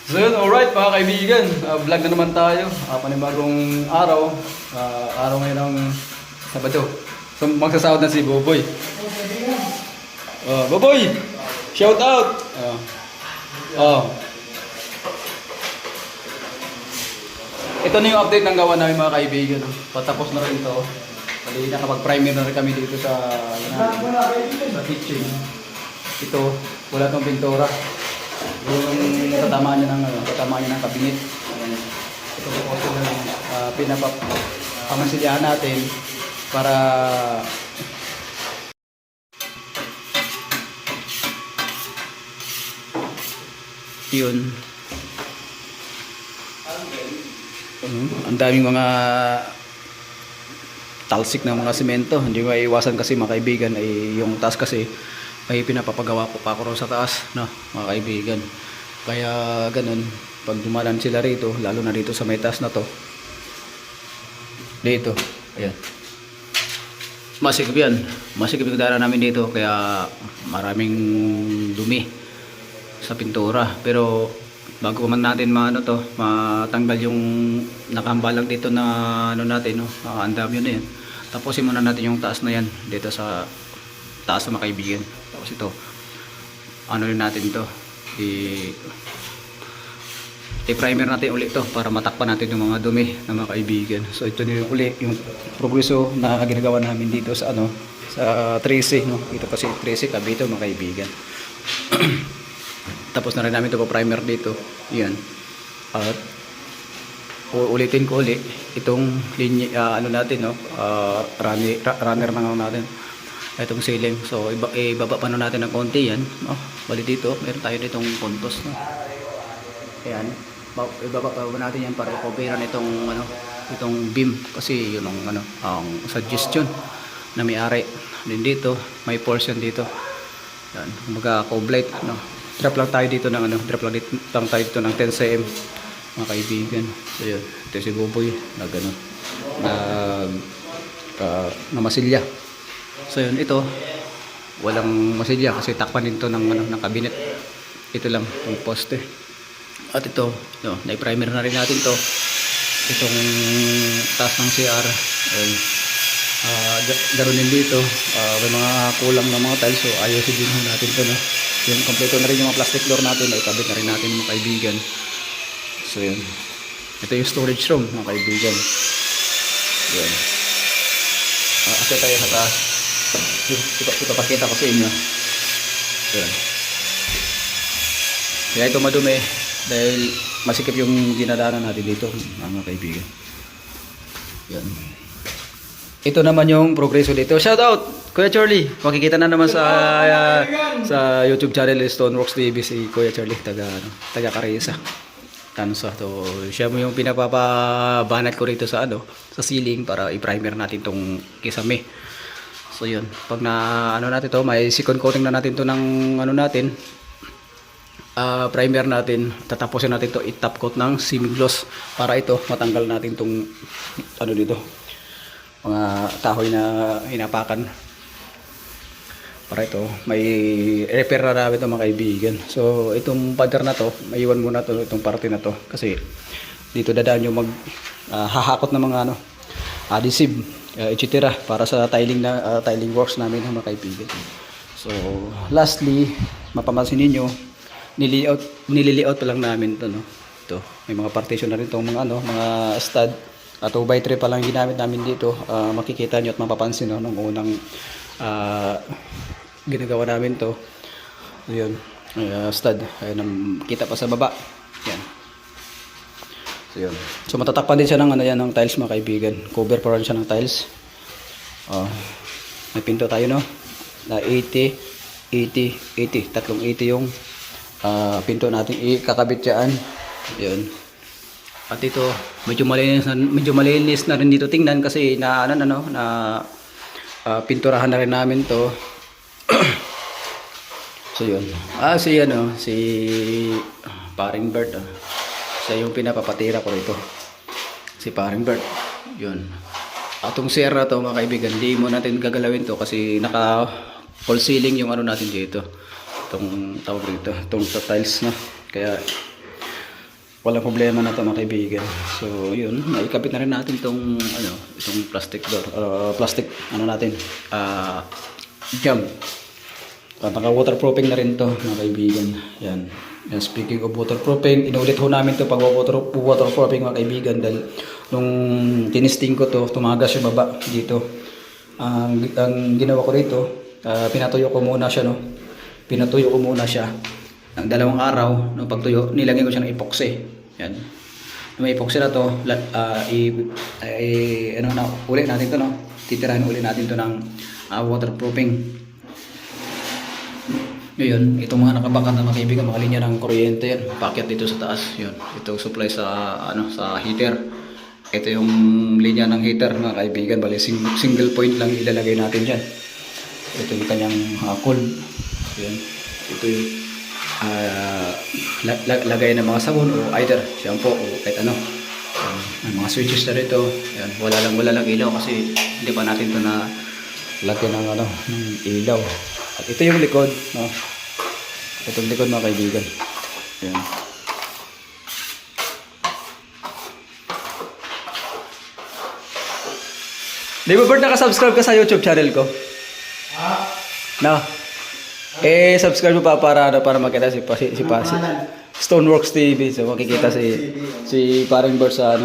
So yun, alright mga kaibigan, vlog na naman tayo. Panibagong araw, araw ngayon ng Sabado. So magsasahod na si Boboy. Boboy! Shout out! Ito na yung update ng gawa namin mga kaibigan. Patapos na rin ito. Bali, nakapag-primer na rin kami dito sa kitchen. Ito, wala tong pintura. Yung tatamaan niya ng kabinet. Ito po kasi pinapamansilyahan natin para yun. Ang daming mga talsik ng mga semento. Hindi ko maiiwasan kasi mga kaibigan ay yung taas kasi ay pinapapagawa ko pa ako sa taas, no, mga kaibigan. Kaya ganun, pag dumalan sila rito, lalo na dito sa may taas na to, dito, ayan, masikip yan, masikip yung dara namin dito, kaya maraming dumi sa pintura. Pero bago man natin matanggal yung nakahambalang dito na ano natin, no, andam yun na yan. Tapusin muna natin yung taas na yan dito sa taas ng mga kaibigan. Tapos ito, ano rin natin to, i-primer natin ulit to para matakpan natin yung mga dumi ng mga kaibigan. So ito na yung uli yung progreso na ginagawa namin dito sa sa 13, no. Ito kasi 13 kabito mga kaibigan. Tapos na rin namin ito pa primer dito. Yan. At ulitin ko ulit itong linya, natin, no, runner na natin itong ceiling. So ibaba pa natin ng konti yan, no? Bali dito meron tayo ditong puntos, no? Ayan, ibaba pa natin yan para i-coveran itong beam kasi yun ang suggestion na may-ari. Din dito may portion dito yan, mag-coblite, no? Drop lang tayo dito ng drop lang tayo dito ng 10 cm mga kaibigan. So yun, ito si Boboy na gano'n na masilya. So yun, ito walang masilya kasi takpan nito ng kabinet. Ito lang yung poste. At ito, no, na-primer na rin natin to. Itong taas ng CR. Ayun. Ganoon din dito. May mga kulang na mga tiles, so ayusin din natin to, no. Yung kompleto na rin yung mga plastic door natin, ay ikabit na rin natin mga kaibigan. So yun. Ito yung storage room mga kaibigan. Yun. Kasi tayo sa taas. Ipapakita ko sa inyo. Yan. Kaya ito madumi dahil masikip yung dinadaanan natin dito mga kaibigan. Yan. Ito naman yung progreso dito. Shout out Kuya Charlie. Makikita na naman sa YouTube channel Stoneworks TV si Kuya Charlie, taga Carissa. So siya mo yung pinapapabanat ko rito sa ceiling para i-primer natin tong kisame. So yun, pag na natin to, may second coating na natin to ng primer natin. Tatapusin natin to i-top coat ng semi-gloss para ito matanggal natin tong dito, mga kahoy na hinapakan. Para ito may repair na namin ito mga kaibigan. So itong pader na to, maiwan muna to, itong parte na to kasi dito dadaan yung hahakot ng mga adhesive, etc. para sa tiling works namin mga kaibigan. So lastly, mapapansin niyo, nililiot pa lang namin to, no. Ito, may mga partition na rin tong mga mga stud. 2x3 pa lang ginamit namin dito. Makikita niyo at mapapansin, no, nung unang ginagawa namin to. Ayun, stud. Ayun, kita pa sa baba. Yan. So yun. So matatakpan din siya ng ng tiles mga kaibigan. Cover pa rin siya ng tiles. May pinto tayo, no, na 80, 80, 80. Tatlong 80 yung pinto natin ikakabit diyan. Yun. At ito medyo malinis na rin dito tingnan kasi na pinturahan na rin namin to. So yun. Si Paring Bert. Siya yung pinapapatira ko rito. Si Paring Bert. Yun. Atong CR na to mga kaibigan, hindi mo natin gagalawin to kasi naka full ceiling yung natin dito. Itong tawag rito, itong tiles na. Kaya walang problema na ito mga kaibigan. So yun, naikabit na rin natin itong itong plastic door, plastic natin, jam. Naka waterproofing na rin to mga kaibigan. Yan. And speaking of waterproofing, inulit ho namin to pag waterproofing mga kaibigan dahil nung tinisting ko to, tumagas yung baba dito. Ang ginawa ko dito, pinatuyo ko muna siya, no. Pinatuyo ko muna siya ng 2 araw. No, pagtuyo, nilagyan ko siya ng epoxy. Yan. May epoxy na to, uli natin to, no. Titirahin uli natin to ng waterproofing. Ngayon, itong mga nakabakan na mga kaibigan, mga linya ng kuryente yan, packet dito sa taas. Yun, ito supply sa sa heater. Ito yung linya ng heater mga kaibigan, bali single point lang ilalagay natin diyan. Ito yung kanyang cold. Yan. Ito yung lagay ng mga sabon o either shampoo o kahit ano. Mga switches na rito. Yan, wala lang ilaw kasi hindi pa natin ito na lagyan ng ng ilaw. At ito yung likod, no? Ito yung likod mga kaibigan. Ayan. Di ba Bert, nakasubscribe ka sa YouTube channel ko? No? Subscribe mo pa para makita si Stoneworks TV. So makikita si parang Bert sa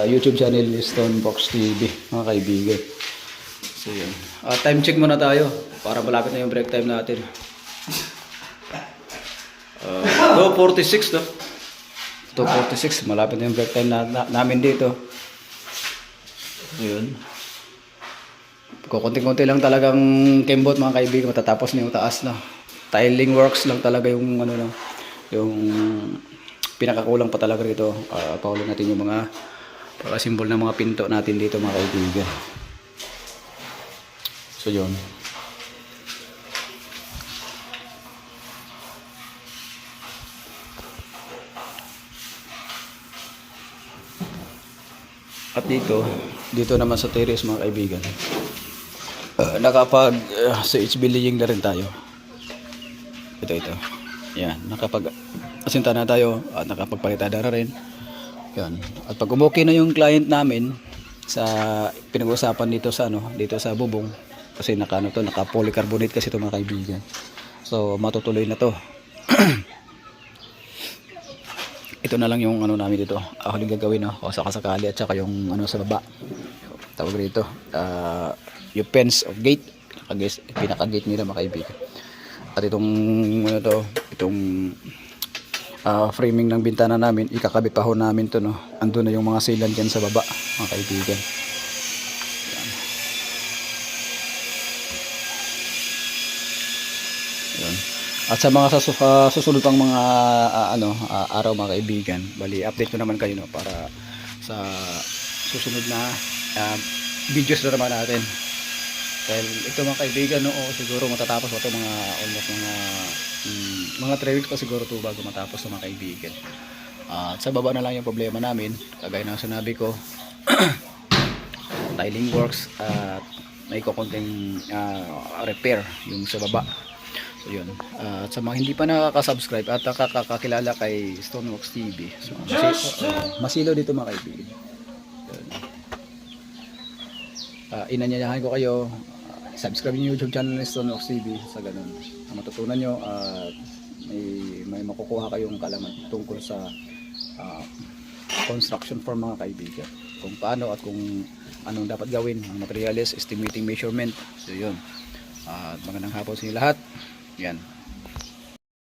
YouTube channel ni Stoneworks TV, mga kaibigan. So yun. Time check muna tayo para malapit na yung break time natin. 2:46 no? 2:46, malapit na yung break time namin dito. Yun. Kukunti-kunti lang talagang kembot mga kaibigan, matatapos na yung taas na. Tiling works lang talaga yung yung pinakakulang pa talaga rito. Paulo natin yung mga simbol ng mga pinto natin dito mga kaibigan. So yun. At dito naman sa terrace mga kaibigan, nakapag CHB laying na rin tayo. Ito. Yan, nakapag asinta na tayo at nakapagpalitada na rin. Yan. At pag umukay na yung client namin sa pinag-uusapan dito sa bubong, kasi naka polycarbonate kasi ito mga kaibigan. So matutuloy na to. Ito na lang yung namin dito. Huling gagawin o sakasakali at saka yung sa baba. Tawag rito. Yung fence of gate. Pinaka-gate nila mga kaibigan. At itong itong framing ng bintana namin, ikakabit pa ho namin to, no. Andun na yung mga sealant dyan sa baba mga kaibigan. At sa mga susunod pang mga araw mga kaibigan, bali update ko naman kayo, no, para sa susunod na videos na naman natin. Dahil ito mga kaibigan, no, siguro matatapos ito mga almost mga 3 weeks pa siguro ito bago matapos mga kaibigan. At sa baba na lang yung problema namin, kagaya ng sinabi ko, tiling works at may kukunting repair yung sa baba. So yun, sa mga hindi pa nakaka-subscribe at nakakakilala kay Stoneworks TV, so masilaw dito mga kaibigan. Inanyayahan ko kayo, subscribe yung YouTube channel ni Stoneworks TV sa ganun. Matutunan nyo at may makukuha kayong kalaman tungkol sa construction for mga kaibigan. Kung paano at kung anong dapat gawin, ang materials, estimating measurement. So yun, magandang hapon sa inyo lahat. Yan.